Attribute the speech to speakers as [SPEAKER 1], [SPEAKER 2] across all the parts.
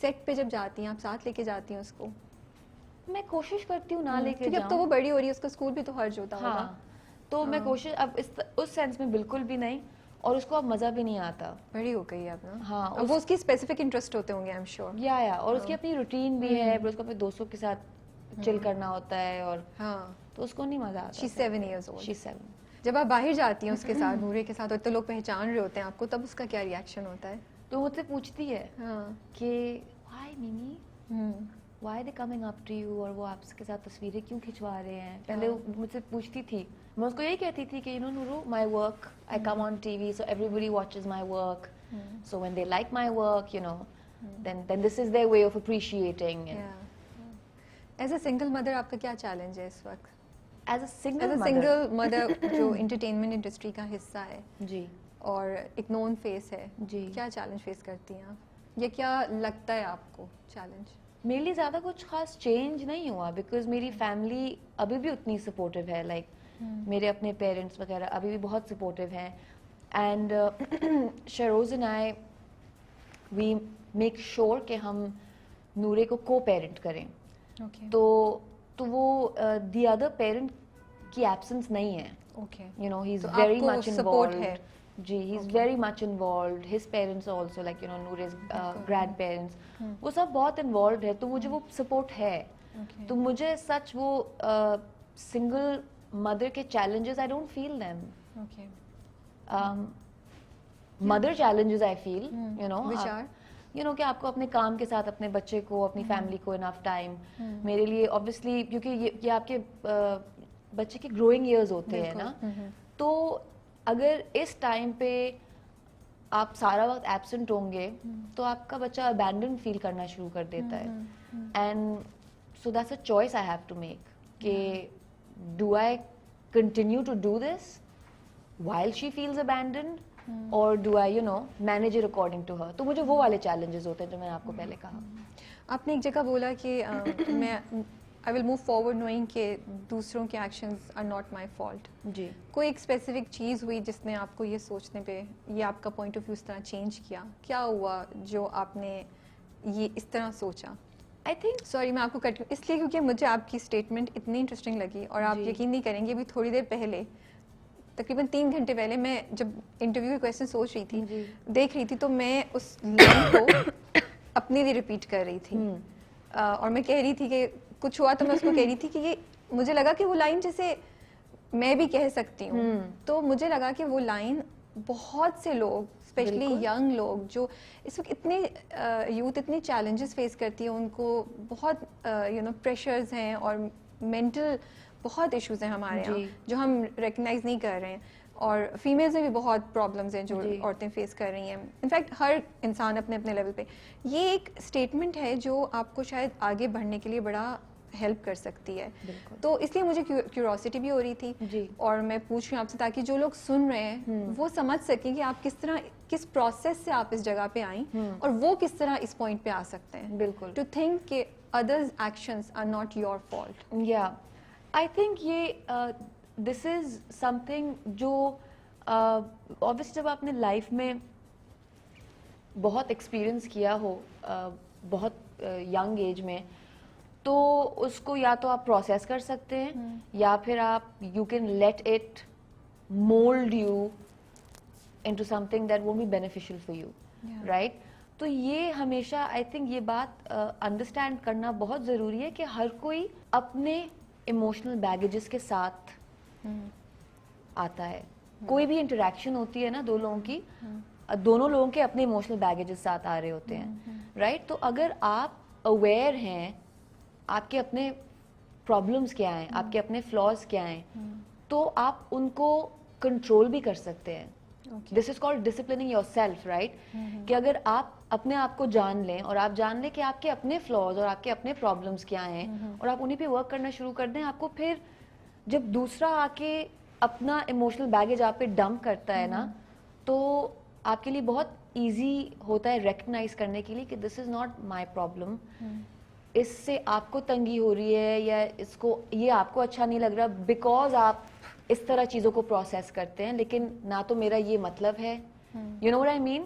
[SPEAKER 1] Set پہ جب جاتی ہیں آپ ساتھ لے کے جاتی ہیں اس کو؟
[SPEAKER 2] میں کوشش کرتی ہوں نہ لے کے
[SPEAKER 1] جاؤں، اب تو وہ بڑی ہو رہی ہے، اس کا اسکول بھی تو حرج ہوتا ہوگا.
[SPEAKER 2] ہاں تو میں کوشش اب اس سینس میں بالکل بھی نہیں، اور اس کو اب مزہ بھی نہیں آتا.
[SPEAKER 1] بڑی ہو گئی ہے اب نا.
[SPEAKER 2] ہاں
[SPEAKER 1] اب وہ اس کی اسپیسیفک انٹرسٹ ہوتے ہوں گے آئی ایم شیور.
[SPEAKER 2] یا اور اس کی اپنی روٹین بھی ہے، پھر اس کو اپنے دوستوں کے ساتھ چل کرنا ہوتا ہے، اور تو اس کو نہیں مزہ آتا.
[SPEAKER 1] شی 7 ایئرز اولڈ.
[SPEAKER 2] شی 7.
[SPEAKER 1] جب آپ باہر جاتی ہیں اس کے ساتھ، نورے کے ساتھ، اور تو لوگ پہچان رہے ہوتے ہیں آپ کو، تب اس کا کیا ریئیکشن ہوتا ہے؟
[SPEAKER 2] تو مجھ سے پوچھتی ہے کہ hi mummy why they coming up to you, اور وہ آپ کے ساتھ تصویریں کیوں کھنچوا رہے ہیں. پہلے وہ مجھ سے پوچھتی تھی، میں اس کو یہی کہتی تھی کہ نورو my work, I come on TV so everybody watches my work, so when they like my work then this is their way of appreciating.
[SPEAKER 1] As a single mother آپ کا کیا چیلنج ہے اس وقت؟
[SPEAKER 2] As a single
[SPEAKER 1] mother جو entertainment industry کا حصہ ہے
[SPEAKER 2] جی
[SPEAKER 1] اور ایک نون فیس ہے،
[SPEAKER 2] جی،
[SPEAKER 1] کیا چیلنج فیس کرتی ہیں آپ، یا کیا لگتا ہے آپ کو چیلنج؟
[SPEAKER 2] میرے لیے زیادہ کچھ خاص چینج نہیں ہوا، بیکاز میری فیملی ابھی بھی اتنی سپورٹیو ہے. لائک میرے اپنے پیرنٹس وغیرہ ابھی بھی بہت سپورٹیو ہیں. And Shehroz and I we make sure کہ ہم نورے کو پیرنٹ کریں. تو وہ دی ادر پیرنٹ کی ایبسنس نہیں ہے. You know he is very much involved. جی he is very much involved. His parents also like you know Noore's grandparents, وہ سب بہت انوالوڈ ہے، تو مجھے وہ سپورٹ ہے. تو مجھے سچ وہ سنگل مدر کے challenges I don't feel them. Mother challenges I feel you know کہ آپ کو اپنے کام کے ساتھ اپنے بچے کو، اپنی فیملی کو انف ٹائم. میرے لیے اوبویسلی کیونکہ یہ آپ کے بچے کے گروئنگ ایئرز ہوتے ہیں نا، تو اگر اس ٹائم پہ آپ سارا وقت ایبسنٹ ہوں گے تو آپ کا بچہ ابینڈن فیل کرنا شروع کر دیتا ہے. And so that's a choice I have to make کہ do I continue to do this while she feels abandoned or do I manage it according to her. تو مجھے وہ والے challenges ہوتے ہیں جو میں نے آپ کو پہلے کہا.
[SPEAKER 1] آپ نے ایک جگہ بولا کہ میں I will move forward knowing کہ دوسروں کے actions are not my fault.
[SPEAKER 2] جی
[SPEAKER 1] کوئی ایک اسپیسیفک چیز ہوئی جس نے آپ کو یہ سوچنے پہ، یہ آپ کا پوائنٹ آف ویو اس طرح چینج کیا؟ کیا ہوا جو آپ نے یہ اس طرح سوچا؟
[SPEAKER 2] I think
[SPEAKER 1] سوری میں آپ کو کٹ اس لیے کیونکہ مجھے آپ کی اسٹیٹمنٹ اتنی انٹرسٹنگ لگی، اور آپ یقین نہیں کریں گے ابھی تھوڑی دیر پہلے، تقریباً 3 گھنٹے پہلے، میں جب انٹرویو کے کویشچن سوچ رہی تھی، دیکھ رہی تھی، تو میں اس لائن کو اپنے لیے ریپیٹ کر رہی تھی، اور میں کہہ رہی تھی کہ کچھ ہوا تو میں اس کو کہہ رہی تھی کہ یہ مجھے لگا کہ وہ لائن جیسے میں بھی کہہ سکتی ہوں. تو مجھے لگا کہ وہ لائن بہت سے لوگ، اسپیشلی ینگ لوگ جو اس وقت اتنے یوتھ اتنے چیلنجز فیس کرتی ہے، ان کو بہت پریشرز ہیں اور مینٹل بہت ایشوز ہیں ہمارے یہاں جو ہم ریکگنائز نہیں کر رہے ہیں، اور فیمیلز میں بھی بہت پرابلمز ہیں جو عورتیں فیس کر رہی ہیں. انفیکٹ ہر انسان اپنے اپنے لیول پہ. یہ ایک اسٹیٹمنٹ ہے جو آپ کو شاید آگے بڑھنے کے لیے بڑا ہیلپ کر سکتی ہے. تو اس لیے مجھے کیوریوسٹی بھی ہو رہی تھی، اور میں پوچھ رہی ہوں آپ سے تاکہ جو لوگ سن رہے ہیں وہ سمجھ سکیں کہ آپ کس پروسیس سے آپ اس جگہ پہ آئیں، اور وہ کس طرح اس پوائنٹ پہ آ سکتے ہیں. بالکل. ٹو تھنک کہ others actions are not your fault.
[SPEAKER 2] یا آئی تھنک یہ دس از سم تھنگ جو obviously جب آپ نے لائف میں بہت ایکسپیرئنس کیا ہو بہت ینگ ایج میں، تو اس کو یا تو آپ پروسیس کر سکتے ہیں، یا پھر آپ you can let it mould you into something that won't be beneficial for you, right. تو یہ ہمیشہ آئی تھنک یہ بات انڈرسٹینڈ کرنا بہت ضروری ہے کہ ہر کوئی اپنے ایموشنل بیگیجز کے ساتھ آتا ہے. کوئی بھی انٹریکشن ہوتی ہے نا دو لوگوں کی، دونوں لوگوں کے اپنے ایموشنل بیگیجز ساتھ آ رہے ہوتے ہیں، رائٹ. تو اگر آپ اویئر ہیں آپ کے اپنے پرابلمس کیا ہیں، آپ کے اپنے فلاز کیا ہیں، تو آپ ان کو کنٹرول بھی کر سکتے ہیں. This is called disciplining yourself, right. کہ اگر آپ اپنے آپ کو جان لیں اور آپ جان لیں کہ آپ کے اپنے فلاز اور آپ کے اپنے پرابلمس کیا ہیں، اور آپ انہیں پہ ورک کرنا شروع کر دیں، آپ کو پھر جب دوسرا آ کے اپنا ایموشنل بیگیج آپ پہ ڈمپ کرتا ہے نا، تو آپ کے لیے بہت ایزی ہوتا ہے ریکگنائز کرنے کے لیے کہ دس از ناٹ مائی پرابلم، اس سے آپ کو تنگی ہو رہی ہے یا اس کو یہ آپ کو اچھا نہیں لگ رہا بیکاز آپ اس طرح چیزوں کو پروسیس کرتے ہیں، لیکن نہ تو میرا یہ مطلب ہے. You know what I mean.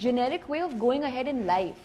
[SPEAKER 2] generic way of going ahead in life.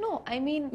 [SPEAKER 2] No, I mean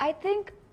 [SPEAKER 2] I think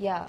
[SPEAKER 2] Yeah.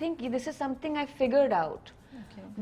[SPEAKER 2] think this is something I figured out.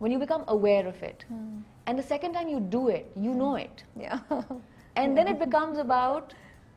[SPEAKER 2] when you become aware of it, and the second time you do it, you know it, and then it becomes about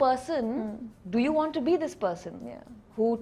[SPEAKER 2] person, do you want to be this person who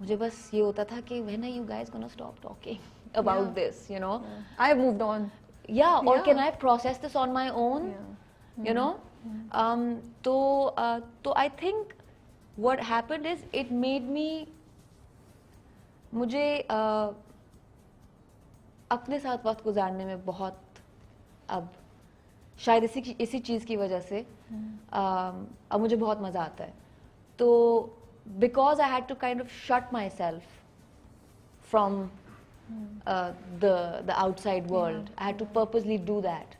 [SPEAKER 2] مجھے بس یہ ہوتا تھا کہ when are you guys gonna stop talking about this, you know?
[SPEAKER 1] I have moved on.
[SPEAKER 2] Yeah, or can I process this on my own? You know? تو I think what happened is it made me, مجھے اپنے ساتھ وقت گزارنے میں بہت اب شاید اسی چیز کی وجہ سے اب مجھے بہت مزہ آتا ہے. تو because I had to kind of shut myself from the outside world, I had to purposely do that.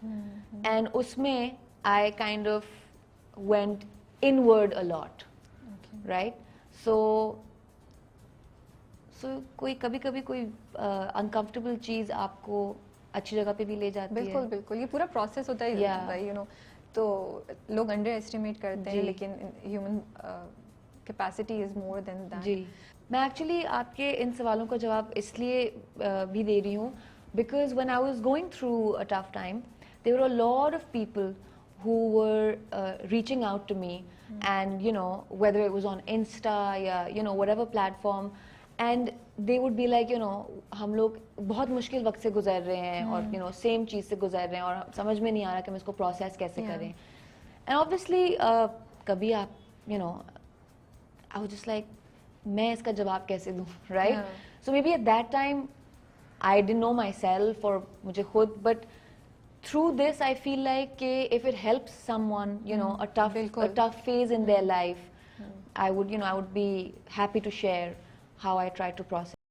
[SPEAKER 2] And اس میں I kind of went inward a lot. Right? So کوئی کبھی کوئی uncomfortable چیز آپ کو اچھی جگہ پہ بھی لے جاتی ہے.
[SPEAKER 1] بالکل بالکل, یہ پورا پروسیس ہوتا ہے یو نو. تو لوگ انڈر ایسٹیمیٹ کرتے ہیں, لیکن human capacity is more than that.
[SPEAKER 2] جی, میں ایکچولی آپ کے ان سوالوں کا جواب اس لیے بھی دے رہی ہوں because when I was going through a tough time, there were a lot of people who were reaching out to me, and you know, whether it was on Insta یا you know whatever platform, and they would be like, you know, ہم لوگ بہت مشکل وقت سے گزر رہے ہیں اور you know سیم چیز سے گزر رہے ہیں اور سمجھ میں نہیں آ رہا کہ ہم اس کو پروسیس کیسے کریں. and obviously کبھی آپ you know I was just like میں اس کا جواب کیسے دوں, right? So maybe at that time I didn't know myself or مجھے خود, but through this I feel like کہ if it helps someone, you know, a tough phase in their life, I would be happy to share how I try to process.